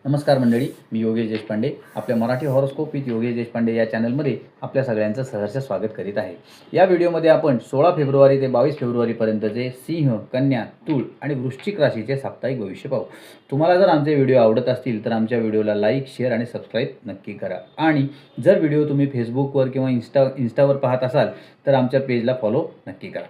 नमस्कार मंडळी, मी योगेश देशपांडे. आपल्या मराठी हॉरोस्कोप विथ योगेश देशपांडे या चॅनलमध्ये आपल्या सगळ्यांचं सहर्ष स्वागत करीत आहे. या व्हिडिओमध्ये आपण 16 फेब्रुवारी ते 22 फेब्रुवारीपर्यंतचे सिंह, कन्या, तूळ आणि वृश्चिक राशीचे साप्ताहिक भविष्य पाहू. तुम्हाला जर आमचे व्हिडिओ आवडत असतील तर आमच्या व्हिडिओला लाईक, शेअर आणि सबस्क्राईब नक्की करा. आणि जर व्हिडिओ तुम्ही फेसबुकवर किंवा इंस्टावर पाहत असाल तर आमच्या पेजला फॉलो नक्की करा.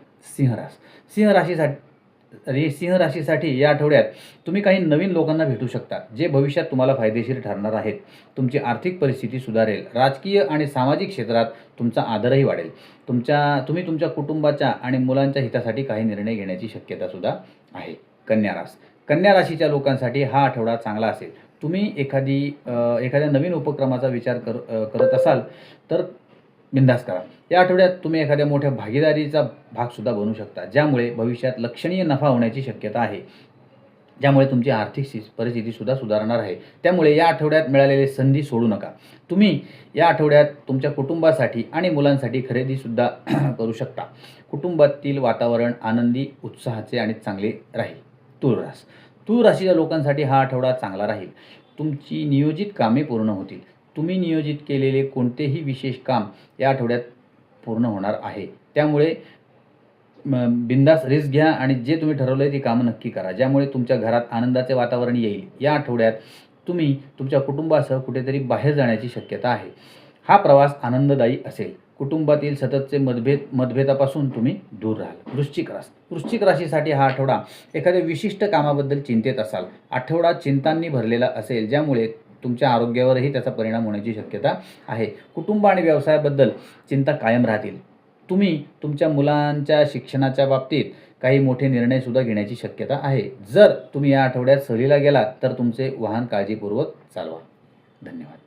सिंह राशीसाठी या आठवड्यात तुम्ही काही नवीन लोकांना भेटू शकता जे भविष्यात तुम्हाला फायदेशीर ठरणार आहेत. तुमची आर्थिक परिस्थिती सुधारेल. राजकीय आणि सामाजिक क्षेत्रात तुमचा आदरही वाढेल. तुम्ही तुमच्या कुटुंबाच्या आणि मुलांच्या हितासाठी काही निर्णय घेण्याची शक्यता सुद्धा आहे. कन्या राशीच्या लोकांसाठी हा आठवडा चांगला असेल. तुम्ही एखाद्या नवीन उपक्रमाचा विचार करत असाल तर बिनधास्त करा. या आठवड्यात तुम्ही एखाद्या मोठ्या भागीदारीचा भागसुद्धा बनू शकता, ज्यामुळे भविष्यात लक्षणीय नफा होण्याची शक्यता आहे, ज्यामुळे तुमची आर्थिक परिस्थितीसुद्धा सुधारणार आहे. त्यामुळे या आठवड्यात मिळालेली संधी सोडू नका. तुम्ही या आठवड्यात तुमच्या कुटुंबासाठी आणि मुलांसाठी खरेदीसुद्धा करू शकता. कुटुंबातील वातावरण आनंदी, उत्साहाचे आणि चांगले राहील. तूळ राशीच्या लोकांसाठी हा आठवडा चांगला राहील. तुमची नियोजित कामे पूर्ण होतील. तुम्ही नियोजित केलेले कोणतेही विशेष काम या आठवड्यात पूर्ण होणार आहे. त्यामुळे बिनधास्त रिस्क घ्या आणि जे तुम्ही ठरवलं आहे ती कामं नक्की करा, ज्यामुळे तुमच्या घरात आनंदाचे वातावरण येईल. या आठवड्यात तुम्ही तुमच्या कुटुंबासह कुठेतरी बाहेर जाण्याची शक्यता आहे. हा प्रवास आनंददायी असेल. कुटुंबातील सततचे मतभेदापासून तुम्ही दूर राहाल. वृश्चिक राशीसाठी हा आठवडा एखाद्या विशिष्ट कामाबद्दल चिंतेत असाल. आठवडा चिंतांनी भरलेला असेल, ज्यामुळे तुमच्या आरोग्यावरही त्याचा परिणाम होण्याची शक्यता आहे. कुटुंब आणि व्यवसायाबद्दल चिंता कायम राहतील. तुम्ही तुमच्या मुलांच्या शिक्षणाच्या बाबतीत काही मोठे निर्णयसुद्धा घेण्याची शक्यता आहे. जर तुम्ही या आठवड्यात सहलीला गेलात तर तुमचे वाहन काळजीपूर्वक चालवा. धन्यवाद.